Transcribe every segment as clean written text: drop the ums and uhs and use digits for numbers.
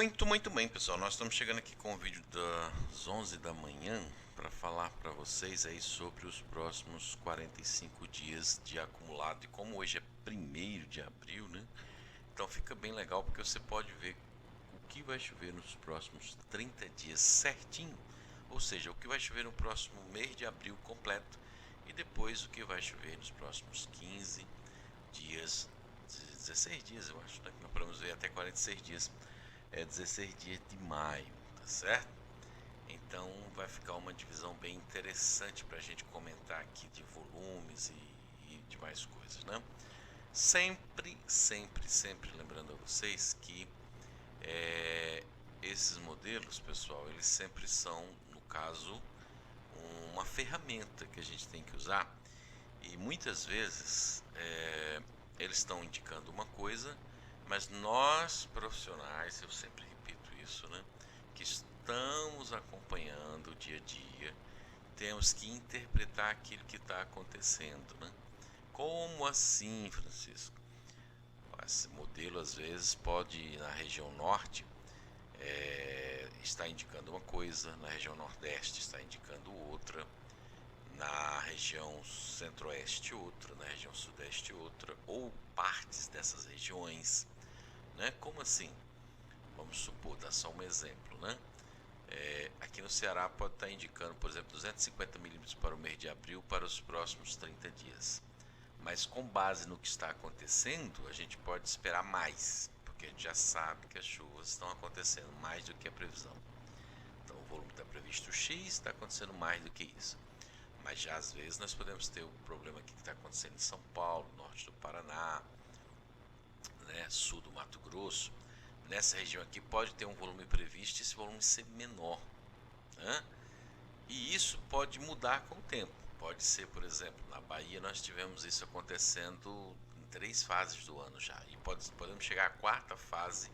Muito bem, pessoal. Nós estamos chegando aqui com o vídeo das 11 da manhã para falar para vocês aí sobre os próximos 45 dias de acumulado. E como hoje é 1º de abril, né? Então fica bem legal porque você pode ver o que vai chover nos próximos 30 dias certinho. Ou seja, o que vai chover no próximo mês de abril completo e depois o que vai chover nos próximos 15 dias, 16 dias eu acho, né? Nós podemos ver até 46 dias. 16 dias de maio, tá certo? Então vai ficar uma divisão bem interessante para a gente comentar aqui de volumes e de mais coisas, né? Sempre lembrando a vocês que esses modelos, pessoal, eles sempre são, no caso, uma ferramenta que a gente tem que usar e muitas vezes eles estão indicando uma coisa, mas nós profissionais, eu sempre repito isso, né, que estamos acompanhando o dia a dia, temos que interpretar aquilo que está acontecendo, né? Como assim, Francisco? Esse modelo às vezes pode, na região norte, estar indicando uma coisa, na região nordeste está indicando outra, na região centro-oeste outra, na região sudeste outra, ou partes dessas regiões, né? Como assim? Vamos supor, dar só um exemplo, né? Aqui no Ceará pode estar indicando, por exemplo, 250 milímetros para o mês de abril para os próximos 30 dias. Mas com base no que está acontecendo, a gente pode esperar mais, porque a gente já sabe que as chuvas estão acontecendo mais do que a previsão. Então o volume está previsto X, está acontecendo mais do que isso. Mas já às vezes nós podemos ter o problema aqui que está acontecendo em São Paulo, norte do Paraná, né, sul do Mato Grosso. Nessa região aqui pode ter um volume previsto e esse volume ser menor, né? E isso pode mudar com o tempo. Pode ser, por exemplo, na Bahia nós tivemos isso acontecendo em 3 fases do ano já. E podemos chegar à 4ª fase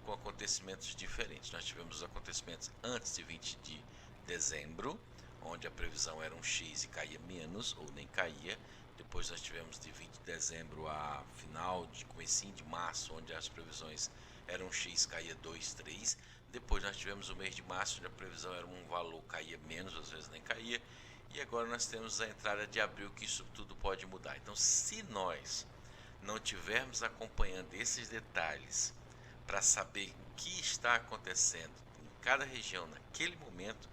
com acontecimentos diferentes. Nós tivemos os acontecimentos antes de 20 de dezembro, onde a previsão era um X e caía menos, ou nem caía. Depois nós tivemos de 20 de dezembro a final de comecinho de março, onde as previsões eram um X, caía 2, 3. Depois nós tivemos o mês de março, onde a previsão era um valor, caía menos, às vezes nem caía. E agora nós temos a entrada de abril, que isso tudo pode mudar. Então, se nós não tivermos acompanhando esses detalhes para saber o que está acontecendo em cada região naquele momento,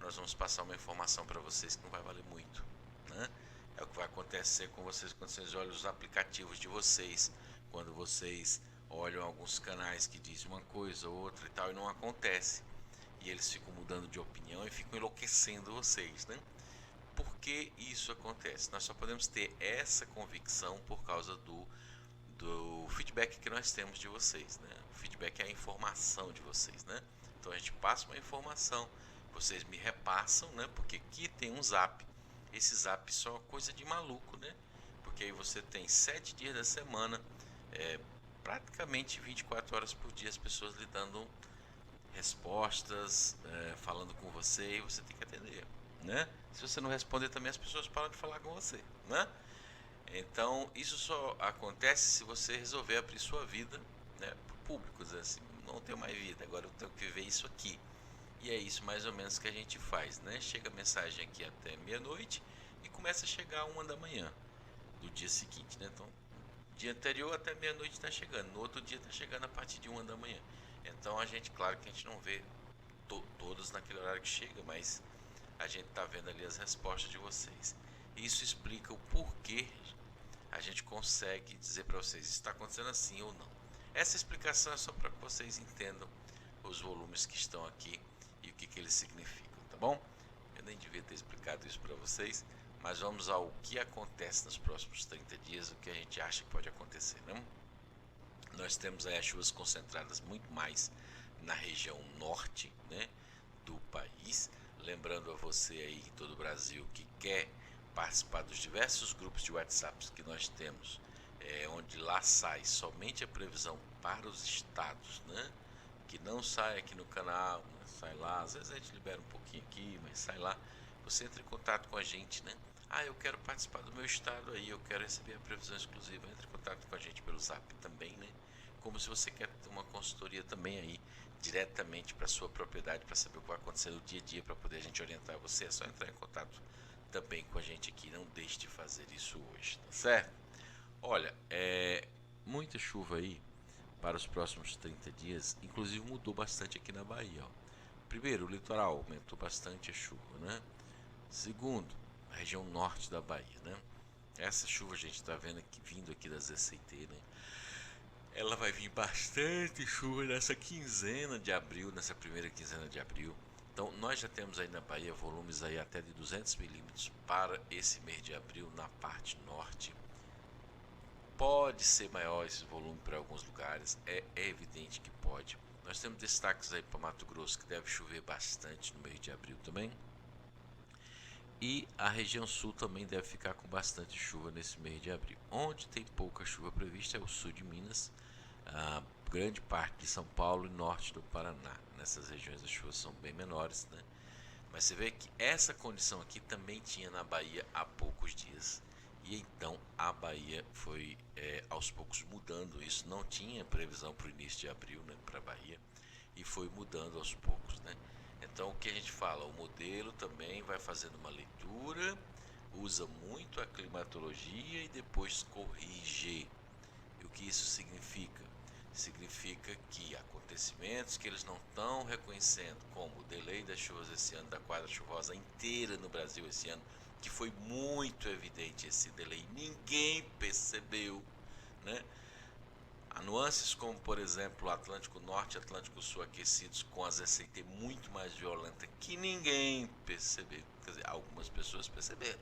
nós vamos passar uma informação para vocês que não vai valer muito, né? É o que vai acontecer com vocês quando vocês olham os aplicativos de vocês, quando vocês olham alguns canais que dizem uma coisa ou outra e tal e não acontece, e eles ficam mudando de opinião e ficam enlouquecendo vocês, né? Por que isso acontece? Nós só podemos ter essa convicção por causa do feedback que nós temos de vocês, né? O feedback é a informação de vocês, né? Então a gente passa uma informação, vocês me repassam, né? Porque aqui tem um zap. Esse zap só é coisa de maluco, né? Porque aí você tem 7 dias da semana, praticamente 24 horas por dia, as pessoas lhe dando respostas, falando com você, e você tem que atender, né? Se você não responder também, as pessoas param de falar com você, né? Então isso só acontece se você resolver abrir sua vida, né, para o público, dizer assim, não tenho mais vida, agora eu tenho que viver isso aqui. E é isso mais ou menos que a gente faz, né? Chega a mensagem aqui até meia-noite e começa a chegar 1 da manhã do dia seguinte, né? Então, dia anterior até meia-noite está chegando, no outro dia está chegando a partir de 1 da manhã. Então a gente, claro que a gente não vê todos naquele horário que chega, mas a gente está vendo ali as respostas de vocês. Isso explica o porquê a gente consegue dizer para vocês se está acontecendo assim ou não. Essa explicação é só para que vocês entendam os volumes que estão aqui e o que eles significam, tá bom? Eu nem devia ter explicado isso para vocês, mas vamos ao que acontece nos próximos 30 dias, o que a gente acha que pode acontecer, né? Nós temos aí as chuvas concentradas muito mais na região norte, né, do país. Lembrando a você aí em todo o Brasil que quer participar dos diversos grupos de WhatsApp que nós temos, onde lá sai somente a previsão para os estados, né, que não sai aqui no canal, né, sai lá, às vezes a gente libera um pouquinho aqui, mas sai lá, você entra em contato com a gente, né? Ah, eu quero participar do meu estado aí, eu quero receber a previsão exclusiva. Entre em contato com a gente pelo Zap também, né? como se você quer ter uma consultoria também aí, diretamente para sua propriedade, para saber o que vai acontecer no dia a dia, para poder a gente orientar você, é só entrar em contato também com a gente aqui, não deixe de fazer isso hoje, tá certo? Olha, muita chuva aí para os próximos 30 dias, inclusive mudou bastante aqui na Bahia, ó. Primeiro, o litoral aumentou bastante a chuva, né? Segundo, a região norte da Bahia, né? Essa chuva a gente está vendo aqui, vindo aqui das ZCT, né? Ela vai vir bastante chuva nessa quinzena de abril, nessa primeira quinzena de abril. Então, nós já temos aí na Bahia volumes aí até de 200 milímetros para esse mês de abril na parte norte. Pode ser maior esse volume para alguns lugares, é evidente que pode. Nós temos destaques aí para Mato Grosso, que deve chover bastante no mês de abril também. E a região sul também deve ficar com bastante chuva nesse mês de abril. Onde tem pouca chuva prevista é o sul de Minas, a grande parte de São Paulo e norte do Paraná. Nessas regiões as chuvas são bem menores, né? Mas você vê que essa condição aqui também tinha na Bahia há poucos dias. E então a Bahia foi aos poucos mudando isso. Não tinha previsão para o início de abril, né, para a Bahia. E foi mudando aos poucos, né? Então o que a gente fala? O modelo também vai fazendo uma leitura, usa muito a climatologia e depois corrige. E o que isso significa? Significa que acontecimentos que eles não estão reconhecendo, como o delay das chuvas esse ano, da quadra chuvosa inteira no Brasil esse ano, que foi muito evidente esse delay, ninguém percebeu, né? Há nuances como, por exemplo, o Atlântico Norte e Atlântico Sul aquecidos com a ZCT muito mais violenta que ninguém percebeu. Quer dizer, algumas pessoas perceberam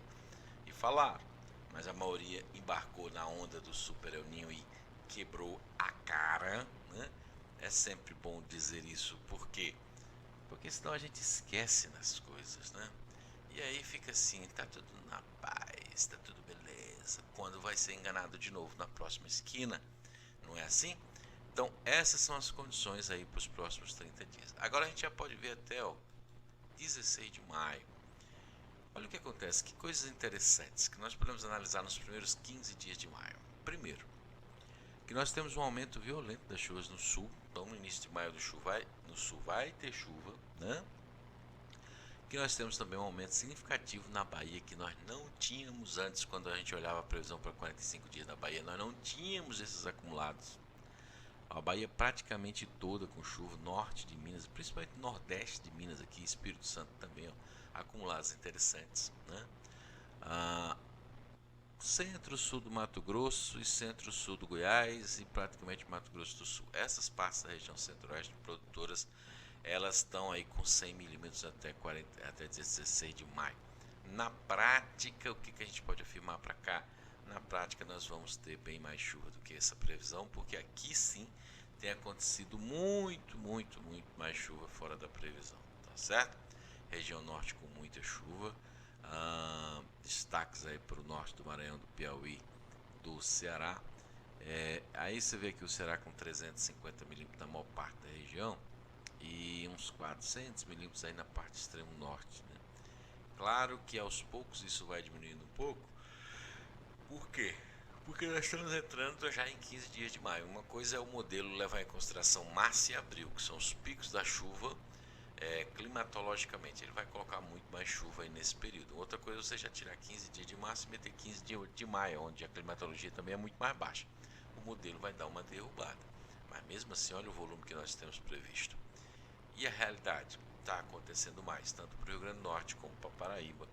e falaram, mas a maioria embarcou na onda do Super El Niño e quebrou a cara, né? É sempre bom dizer isso, por quê? Porque senão a gente esquece nas coisas, né? E aí fica assim, tá tudo na paz, tá tudo beleza, quando vai ser enganado de novo na próxima esquina, não é assim? Então essas são as condições aí para os próximos 30 dias. Agora a gente já pode ver até o 16 de maio. Olha o que acontece, que coisas interessantes que nós podemos analisar nos primeiros 15 dias de maio. Primeiro, que nós temos um aumento violento das chuvas no sul. Então no início de maio no sul vai ter chuva, né? Que nós temos também um aumento significativo na Bahia que nós não tínhamos antes. Quando a gente olhava a previsão para 45 dias na Bahia, nós não tínhamos esses acumulados. A Bahia praticamente toda com chuva, norte de Minas, principalmente nordeste de Minas aqui, Espírito Santo também, ó, acumulados interessantes, né? Centro-sul do Mato Grosso e centro-sul do Goiás e praticamente Mato Grosso do Sul. Essas partes da região centro-oeste produtoras, elas estão aí com 100 milímetros até 16 de maio. Na prática, o que a gente pode afirmar para cá? Na prática, nós vamos ter bem mais chuva do que essa previsão, porque aqui sim tem acontecido muito mais chuva fora da previsão, tá certo? Região norte com muita chuva. Destaques aí para o norte do Maranhão, do Piauí, do Ceará. Aí você vê que o Ceará com 350 milímetros na maior parte da região e uns 400 milímetros aí na parte extremo norte, né? Claro que aos poucos isso vai diminuindo um pouco. Por quê? Porque nós estamos entrando já em 15 dias de maio. Uma coisa é o modelo levar em consideração março e abril, que são os picos da chuva. Climatologicamente ele vai colocar muito mais chuva aí nesse período. Outra coisa é você já tirar 15 dias de março e meter 15 dias de maio, onde a climatologia também é muito mais baixa. O modelo vai dar uma derrubada, mas mesmo assim olha o volume que nós temos previsto. E a realidade está acontecendo mais, tanto para o Rio Grande do Norte como para Paraíba,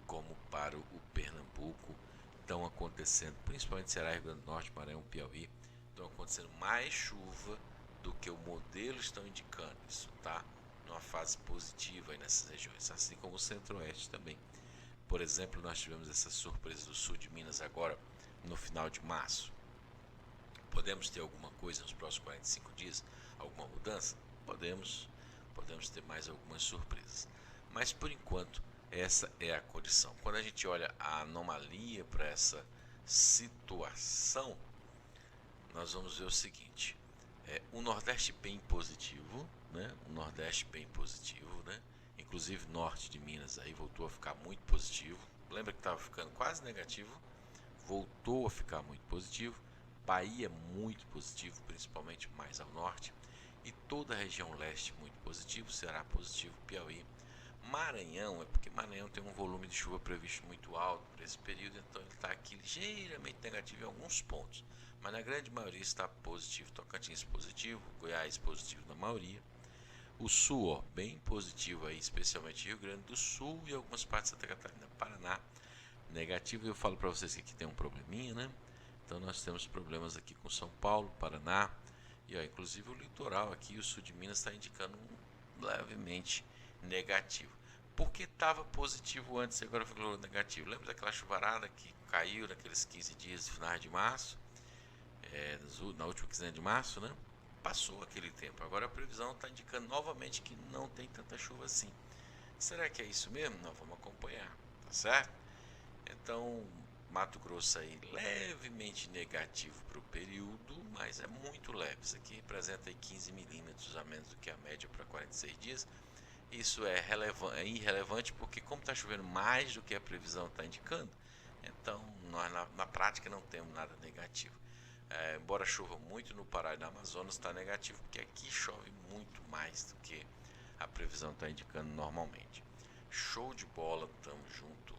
como para o Pernambuco. Estão acontecendo, principalmente Ceará, Rio Grande do Norte, Maranhão, Piauí, estão acontecendo mais chuva do que o modelo estão indicando. Isso está numa fase positiva aí nessas regiões, assim como o Centro-Oeste também. Por exemplo, nós tivemos essa surpresa do sul de Minas agora no final de março. Podemos ter alguma coisa nos próximos 45 dias? Alguma mudança? Podemos ter mais algumas surpresas. Mas por enquanto, essa é a condição. Quando a gente olha a anomalia para essa situação, nós vamos ver o seguinte: o Nordeste bem positivo, né? O Nordeste bem positivo, né? Inclusive norte de Minas aí voltou a ficar muito positivo. Lembra que estava ficando quase negativo? Voltou a ficar muito positivo. Bahia muito positivo, principalmente mais ao norte, e toda a região leste muito positivo, Ceará positivo, Piauí. Maranhão é porque Maranhão tem um volume de chuva previsto muito alto para esse período, então ele está aqui ligeiramente negativo em alguns pontos, mas na grande maioria está positivo. Tocantins positivo, Goiás positivo na maioria. O sul, ó, bem positivo aí, especialmente Rio Grande do Sul e algumas partes de Santa Catarina, Paraná, negativo. Eu falo para vocês que aqui tem um probleminha, né? Então nós temos problemas aqui com São Paulo, Paraná, e ó, inclusive o litoral aqui, o sul de Minas está indicando um levemente negativo. Porque estava positivo antes e agora ficou negativo. Lembra daquela chuvarada que caiu naqueles 15 dias de finais de março? Na última quinzena de março, né? Passou aquele tempo. Agora a previsão está indicando novamente que não tem tanta chuva assim. Será que é isso mesmo? Nós vamos acompanhar, tá certo? Então, Mato Grosso aí levemente negativo para o período, mas é muito leve. Isso aqui representa aí 15 milímetros a menos do que a média para 46 dias. Isso é irrelevante porque como está chovendo mais do que a previsão está indicando, então nós na prática não temos nada negativo. Embora chova muito no Pará e na Amazonas, está negativo porque aqui chove muito mais do que a previsão está indicando normalmente. Show de bola, tamo junto.